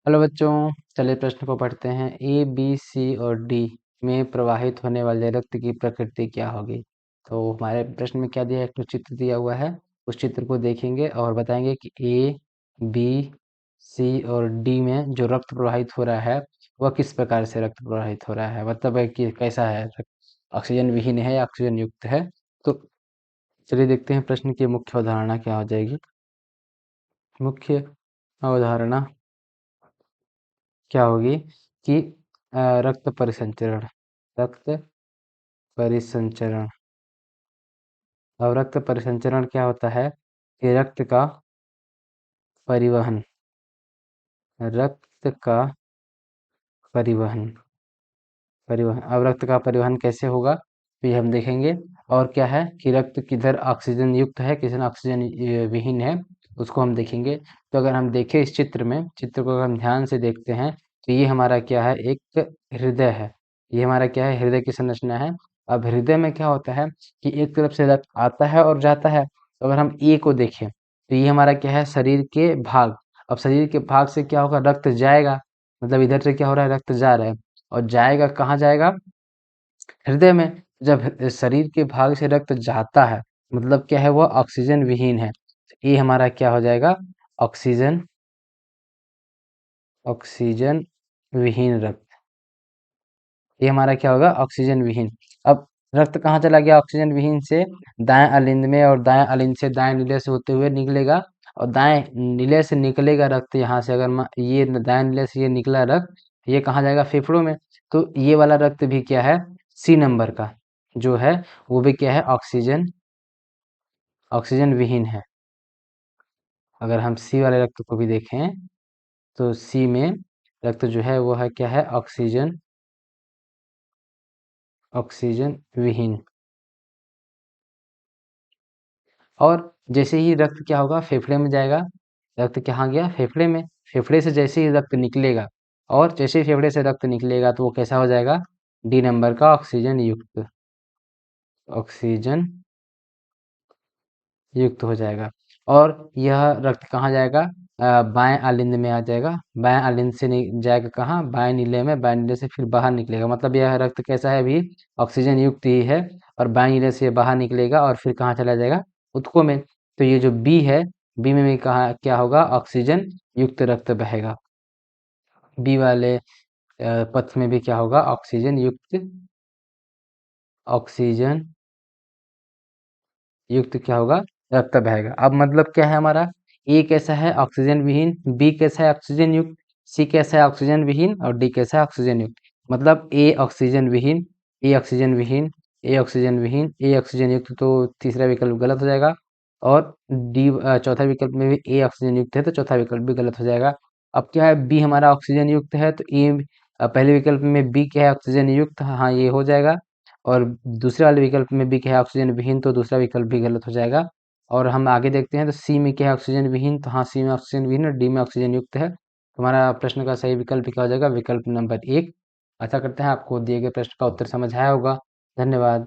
Hello बच्चों, चलिए प्रश्न को पढ़ते हैं। ए बी सी और डी में प्रवाहित होने वाले रक्त की प्रकृति क्या होगी। तो हमारे प्रश्न में क्या दिया है, एक तो चित्र दिया हुआ है। उस चित्र को देखेंगे और बताएंगे कि ए बी सी और डी में जो रक्त प्रवाहित हो रहा है वह किस प्रकार से रक्त प्रवाहित हो रहा है, मतलब है कि कैसा है, ऑक्सीजन विहीन है या ऑक्सीजन युक्त है। तो चलिए देखते हैं प्रश्न की मुख्य अवधारणा क्या हो जाएगी। मुख्य अवधारणा क्या होगी कि रक्त परिसंचरण, रक्त परिसंचरण। और रक्त परिसंचरण क्या होता है कि रक्त का परिवहन, रक्त का परिवहन, परिवहन। अब रक्त का परिवहन कैसे होगा तो ये हम देखेंगे। और क्या है कि रक्त किधर ऑक्सीजन युक्त है, किधर ऑक्सीजन विहीन है, उसको हम देखेंगे। तो अगर हम देखें इस चित्र में, चित्र को अगर हम ध्यान से देखते हैं तो ये हमारा क्या है, एक हृदय है। ये हमारा क्या है, हृदय की संरचना है। अब हृदय में क्या होता है कि एक तरफ से रक्त आता है और जाता है। तो अगर हम ए को देखें तो ये हमारा क्या है, शरीर के भाग। अब शरीर के भाग से क्या होगा, रक्त जाएगा, मतलब इधर से क्या हो रहा है, रक्त जा रहा है। और जाएगा कहाँ जाएगा, हृदय में। जब शरीर के भाग से रक्त जाता है मतलब क्या है, वह ऑक्सीजन विहीन है। तो ये हमारा क्या हो जाएगा, ऑक्सीजन, ऑक्सीजन विहीन रक्त। ये हमारा क्या होगा, ऑक्सीजन विहीन। अब रक्त कहाँ चला गया ऑक्सीजन विहीन से, दाएं अलिंद में, और दाएं अलिंद से दाएं नीले से होते हुए निकलेगा। और दाएं नीले से निकलेगा रक्त यहाँ से, अगर ये दाएं नीले से ये निकला रक्त, ये कहाँ जाएगा, फेफड़ों में। तो ये वाला रक्त भी क्या है, सी नंबर का जो है वो भी क्या है, ऑक्सीजन, ऑक्सीजन विहीन है। अगर हम सी वाले रक्त को भी देखें तो सी में रक्त जो है वो है क्या है, ऑक्सीजन, ऑक्सीजन विहीन। और जैसे ही रक्त क्या होगा, फेफड़े में जाएगा। रक्त कहाँ गया, फेफड़े में। फेफड़े से जैसे ही रक्त निकलेगा, और जैसे ही फेफड़े से रक्त निकलेगा तो वो कैसा हो जाएगा, डी नंबर का ऑक्सीजन युक्त, ऑक्सीजन युक्त हो जाएगा। और यह रक्त कहाँ जाएगा, बाएं आलिंद में आ जाएगा। बाएं आलिंद से जाएगा कहाँ, बाएं नीले में। बाएं नीले से फिर बाहर निकलेगा, मतलब यह रक्त कैसा है, अभी ऑक्सीजन युक्त ही है। और बाएं नीले से बाहर निकलेगा और फिर कहाँ चला जाएगा, ऊतकों में। तो ये जो बी है, बी में भी कहाँ क्या होगा, ऑक्सीजन युक्त रक्त बहेगा। बी वाले पथ में भी क्या होगा, ऑक्सीजन युक्त, ऑक्सीजन युक्त क्या होगा, रक्त बहेगा। अब मतलब क्या है हमारा, ए कैसा है, ऑक्सीजन विहीन। बी कैसा है, ऑक्सीजन युक्त। सी कैसा है, ऑक्सीजन विहीन। और डी कैसा है, ऑक्सीजन युक्त। मतलब ए ऑक्सीजन विहीन, ए ऑक्सीजन विहीन, ए ऑक्सीजन विहीन, ए ऑक्सीजन युक्त, तो तीसरा विकल्प गलत हो जाएगा। और डी चौथा विकल्प में भी ए ऑक्सीजन युक्त है तो चौथा विकल्प भी गलत हो जाएगा। अब क्या है, बी हमारा ऑक्सीजन युक्त है तो ए, पहले विकल्प में बी क्या है, ऑक्सीजन युक्त, हाँ ये हो जाएगा। और दूसरे वाले विकल्प में भी क्या है, ऑक्सीजन विहीन, तो दूसरा विकल्प भी गलत हो जाएगा। और हम आगे देखते हैं तो सी में क्या है, ऑक्सीजन विहीन, तो हाँ सी में ऑक्सीजन विहीन और डी में ऑक्सीजन युक्त है। हमारा प्रश्न का सही विकल्प क्या हो जाएगा, विकल्प नंबर 1। आशा करते हैं आपको दिए गए प्रश्न का उत्तर समझ आया होगा। धन्यवाद।